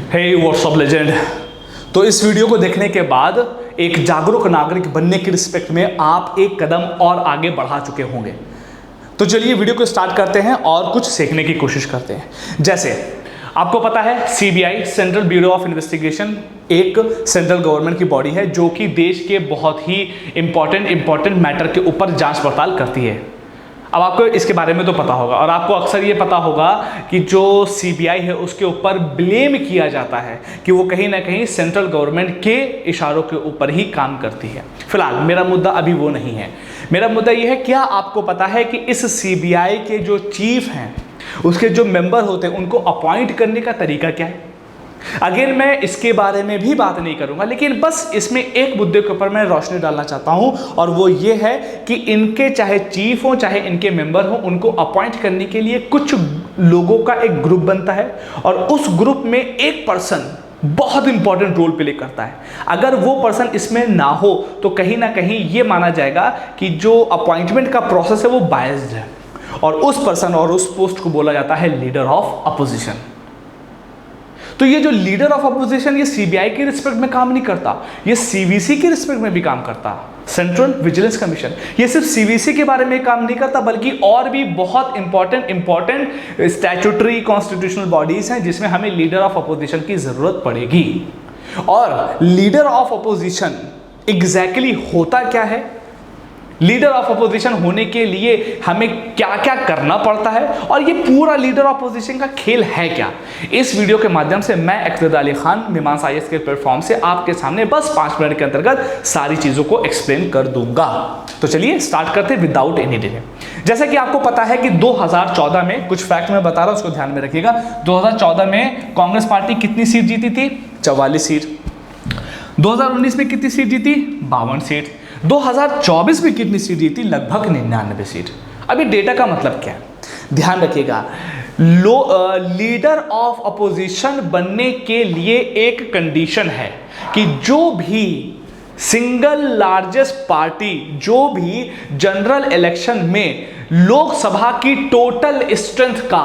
हे WhatsApp legend. तो इस video को देखने के बाद एक जागरूक नागरिक बनने की रिस्पेक्ट में आप एक कदम और आगे बढ़ा चुके होंगे। तो चलिए वीडियो को स्टार्ट करते हैं और कुछ सीखने की कोशिश करते हैं। जैसे आपको पता है CBI central bureau of investigation एक सेंट्रल गवर्नमेंट की बॉडी है जो कि देश के बहुत ही इंपॉर्टेंट मैटर के ऊपर जांच पड़ताल करती है। अब आपको इसके बारे में तो पता होगा और आपको अक्सर ये पता होगा कि जो सीबीआई है उसके ऊपर ब्लेम किया जाता है कि वो कहीं ना कहीं सेंट्रल गवर्नमेंट के इशारों के ऊपर ही काम करती है। फिलहाल मेरा मुद्दा अभी वो नहीं है। मेरा मुद्दा ये है, क्या आपको पता है कि इस सीबीआई के जो चीफ हैं उसके जो मेंबर होते हैं उनको अपॉइंट करने का तरीका क्या है? अगेन मैं इसके बारे में भी बात नहीं करूंगा, लेकिन बस इसमें एक मुद्दे के ऊपर मैं रोशनी डालना चाहता हूं और वो ये है कि इनके चाहे चीफ हो चाहे इनके मेंबर हो, उनको अपॉइंट करने के लिए कुछ लोगों का एक ग्रुप बनता है और उस ग्रुप में एक पर्सन बहुत इंपॉर्टेंट रोल प्ले करता है। अगर वो पर्सन इसमें ना हो तो कहीं ना कहीं ये माना जाएगा कि जो अपॉइंटमेंट का प्रोसेस है वो बायस्ड है और उस पर्सन और उस पोस्ट को बोला जाता है लीडर ऑफ अपोजिशन। तो ये जो लीडर ऑफ अपोजिशन ये सीबीआई के रिस्पेक्ट में काम नहीं करता, ये सीवीसी के रिस्पेक्ट में भी काम करता। सेंट्रल विजिलेंस कमीशन ये सिर्फ सीवीसी के बारे में काम नहीं करता बल्कि और भी बहुत इंपॉर्टेंट स्टैट्यूटरी कॉन्स्टिट्यूशनल बॉडीज हैं जिसमें हमें लीडर ऑफ अपोजिशन की जरूरत पड़ेगी। और लीडर ऑफ अपोजिशन एग्जैक्टली होता क्या है, लीडर ऑफ अपोजिशन होने के लिए हमें क्या क्या करना पड़ता है और ये पूरा लीडर ऑफ अपोजिशन का खेल है क्या, इस वीडियो के माध्यम से मैं इक़्तिदार अली खान मीमांसा IAS के प्लेटफॉर्म से आपके सामने बस 5 मिनट के अंतर्गत सारी चीज़ों को एक्सप्लेन कर दूंगा। तो चलिए स्टार्ट करते हैं विदाउट एनी डिले। जैसा कि आपको पता है कि 2014 में कुछ फैक्ट मैं बता रहा हूँ, उसको ध्यान में रखिएगा। 2014 में कांग्रेस पार्टी कितनी सीट जीती थी? 44 सीट। 2019 में कितनी सीट जीती? 52 सीट। 2024 में कितनी सीट जीती? लगभग 99 सीट। अभी डेटा का मतलब क्या है, ध्यान रखिएगा। लीडर ऑफ अपोजिशन बनने के लिए एक कंडीशन है कि जो भी सिंगल लार्जेस्ट पार्टी जो भी जनरल इलेक्शन में लोकसभा की टोटल स्ट्रेंथ का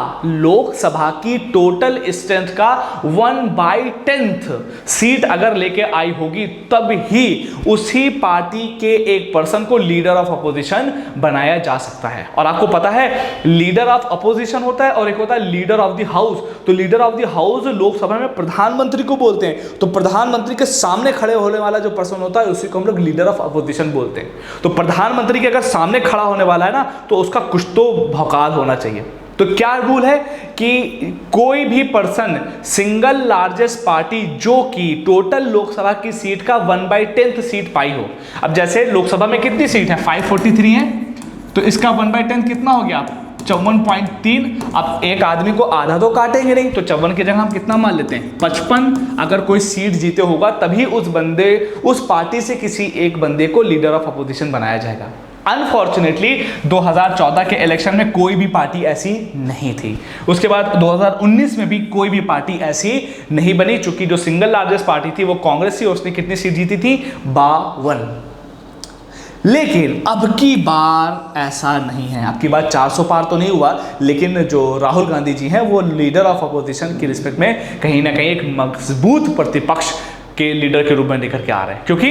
1/10 सीट अगर लेके आई होगी तब ही उसी पार्टी के एक पर्सन को लीडर ऑफ अपोजिशन बनाया जा सकता है। और आपको पता है लीडर ऑफ अपोजिशन होता है और एक होता है लीडर ऑफ द हाउस। तो leader of the house Lok Sabha में प्रधानमंत्री को बोलते हैं, तो प्रधानमंत्री के सामने खड़े होने वाला जो पर्सन होता है उसी को हम लोग लीडर ऑफ अपोजिशन बोलते हैं। तो प्रधानमंत्री के अगर सामने खड़ा होने वाला है ना तो उसका कुछ तो भौकाल होना चाहिए। तो क्या रूल है कि कोई भी पर्सन सिंगल लार्जेस्ट पार्टी जो कि टोटल लोकसभा की सीट का 1/10 सीट पाई हो। अब जैसे लोकसभा में कितनी सीट है? 543 है, तो इसका 1/10 कितना हो गया? 54.3। अब एक आदमी को आधा तो काटेंगे नहीं, तो 54 की जगह हम कितना मान लेते हैं? 55। अगर कोई सीट जीते होगा तभी उस पार्टी से किसी एक बंदे को लीडर ऑफ अपोजिशन बनाया जाएगा। अनफॉर्चुनेटली 2014 के इलेक्शन में कोई भी पार्टी ऐसी नहीं थी। उसके बाद 2019 में भी कोई भी पार्टी ऐसी नहीं बनी, चूंकि जो सिंगल लार्जेस्ट पार्टी थी वो कांग्रेस थी। उसने कितनी सीट जीती थी? 52। लेकिन अब की बार ऐसा नहीं है। अब की बार 400 पार तो नहीं हुआ, लेकिन जो राहुल गांधी जी हैं वो लीडर ऑफ अपोजिशन की रिस्पेक्ट में कहीं ना कहीं एक मजबूत प्रतिपक्ष के लीडर के रूप में निकल के आ रहे हैं, क्योंकि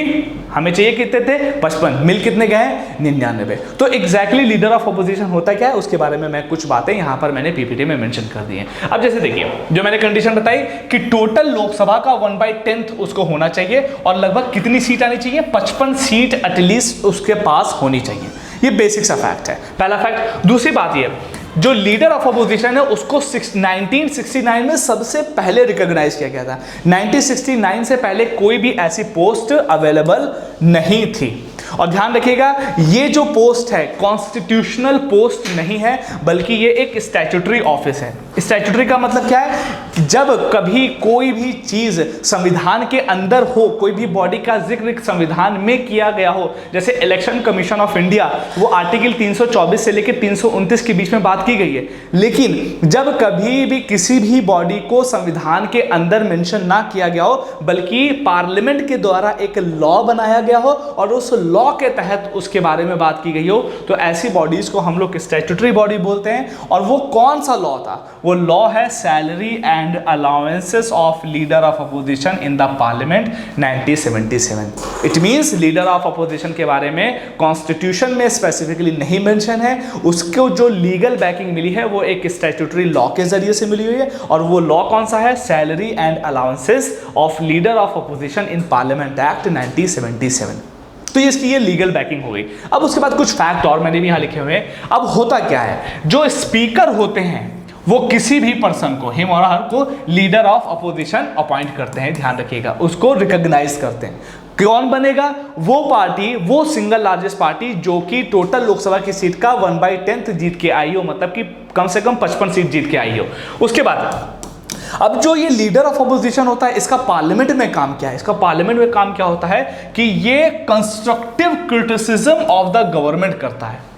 हमें चाहिए कितने थे? 55। मिल कितने गए? 99। तो एग्जैक्टली लीडर ऑफ अपोजिशन होता क्या है उसके बारे में मैं कुछ बातें यहाँ पर मैंने पीपीटी में मेंशन कर दी हैं। अब जैसे देखिए, जो मैंने कंडीशन बताई कि टोटल लोकसभा का 1/10 उसको होना चाहिए और लगभग कितनी सीट आनी चाहिए? 55 सीट एटलीस्ट उसके पास होनी चाहिए। ये बेसिक सा फैक्ट है, पहला फैक्ट। दूसरी बात ये, जो लीडर ऑफ अपोजिशन है उसको 1969 में सबसे पहले रिकॉग्नाइज किया गया था। 1969 से पहले कोई भी ऐसी पोस्ट अवेलेबल नहीं थी। और ध्यान रखिएगा, ये जो पोस्ट है कॉन्स्टिट्यूशनल पोस्ट नहीं है बल्कि ये एक स्टैट्यूटरी ऑफिस है। स्टैट्यूटरी का मतलब क्या है? जब कभी कोई भी चीज संविधान के अंदर हो, कोई भी बॉडी का जिक्र संविधान में किया गया हो, जैसे इलेक्शन कमीशन ऑफ इंडिया, वो आर्टिकल 324 से लेकर 329 के बीच में बात की गई है। लेकिन जब कभी भी किसी भी बॉडी को संविधान के अंदर मेंशन ना किया गया हो बल्कि पार्लियामेंट के द्वारा एक लॉ बनाया गया हो और उस लॉ के तहत उसके बारे में बात की गई हो, तो ऐसी बॉडीज को हम लोग स्टैट्यूटरी बॉडी बोलते हैं। और वो कौन सा लॉ था? वो वो लॉ है salary and allowances of leader of opposition in the parliament 1977। It means leader of opposition के बारे में कॉन्स्टिट्यूशन में स्पेसिफिकली नहीं मेंशन है, उसको जो लीगल बैकिंग मिली है वो एक स्टैट्यूटरी लॉ के जरिए से मिली हुई है, और वो लॉ कौन सा है, salary and allowances of leader of opposition in parliament act 1977। तो इसकी ये लीगल बैकिंग हो गई। अब उसके बाद कुछ फैक्ट और मैंने भी यहां लिखे हुए हैं। अब होता क्या है, जो स्पीकर होते हैं वो किसी भी पर्सन को, हिम और हर को लीडर ऑफ अपोजिशन अपॉइंट करते हैं, ध्यान रखिएगा, उसको रिकॉग्नाइज करते हैं। कौन बनेगा, वो पार्टी, वो सिंगल लार्जेस्ट पार्टी जो कि टोटल लोकसभा की सीट का 1/10 जीत के आई हो, मतलब कि कम से कम 55 सीट जीत के आई हो। उसके बाद अब जो ये लीडर ऑफ अपोजिशन होता है, इसका पार्लियामेंट में काम क्या है, इसका पार्लियामेंट में काम क्या होता है कि ये constructive criticism of the government करता है।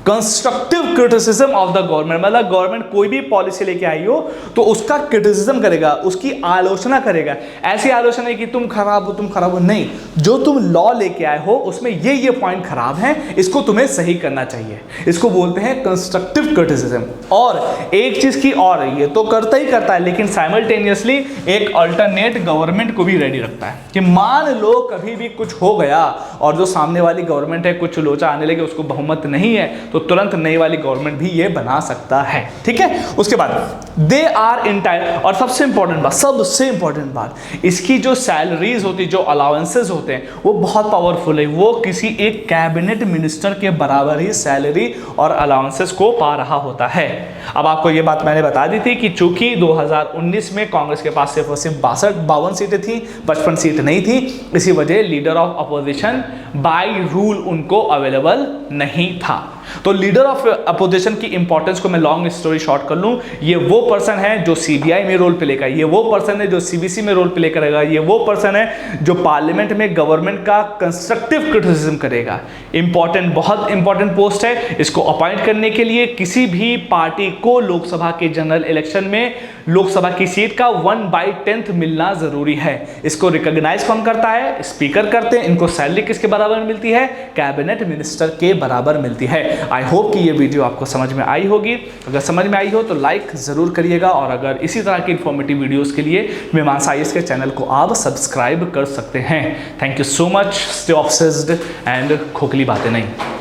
Constructive criticism of the government, मतलब गवर्नमेंट कोई भी पॉलिसी लेके आई हो तो उसका क्रिटिसिज्म करेगा, उसकी आलोचना करेगा। ऐसी आलोचना नहीं कि तुम खराब हो, नहीं, जो तुम लॉ लेके आए हो उसमें ये पॉइंट खराब है, इसको तुम्हें सही करना चाहिए, इसको बोलते हैं कंस्ट्रक्टिव क्रिटिसिज्म। और एक चीज की, और ये तो करता ही करता है, लेकिन साइमल्टेनियसली एक अल्टरनेट गवर्नमेंट को भी रेडी रखता है कि मान लो कभी भी कुछ हो गया और जो सामने वाली गवर्नमेंट है कुछ लोचा आने लगे, उसको बहुमत नहीं है, तो तुरंत नई वाली गवर्नमेंट भी ये बना सकता है। ठीक है, उसके बाद दे आर इंटायर, और सबसे इंपॉर्टेंट बात, इसकी जो सैलरीज होती, जो अलाउंसेस होते हैं, वो बहुत पावरफुल है। वो किसी एक कैबिनेट मिनिस्टर के बराबर ही सैलरी और अलाउंसेस को पा रहा होता है। अब आपको ये बात मैंने बता दी थी कि चूंकि 2019 में कांग्रेस के पास सिर्फ 52 सीटें थी, 55 सीट नहीं थी, इसी वजह leader of opposition by rule उनको अवेलेबल नहीं था। तो लीडर ऑफ अपोजिशन की इंपॉर्टेंस को मैं लॉन्ग स्टोरी शॉर्ट कर लूं, ये वो पर्सन है जो सीबीआई में रोल प्ले करेगा, ये वो पर्सन है जो सीबीसी में रोल प्ले करेगा, ये वो पर्सन है जो पार्लियामेंट में गवर्नमेंट का कंस्ट्रक्टिव क्रिटिसिज्म करेगा। इंपॉर्टेंट, बहुत इंपॉर्टेंट पोस्ट है। इसको अपॉइंट करने के लिए किसी भी पार्टी को लोकसभा के जनरल इलेक्शन में लोकसभा की सीट का 1/10 मिलना जरूरी है। इसको रिकॉग्नाइज कौन करता है, स्पीकर करते हैं। इनको सैलरी किसके बराबर मिलती है, कैबिनेट मिनिस्टर के बराबर मिलती है। आई होप कि ये वीडियो आपको समझ में आई होगी। अगर समझ में आई हो तो लाइक जरूर करिएगा, और अगर इसी तरह की इंफॉर्मेटिव वीडियोस के लिए मीमांसा IAS के चैनल को आप सब्सक्राइब कर सकते हैं। Thank you so much. Stay obsessed and खोखली बातें नहीं।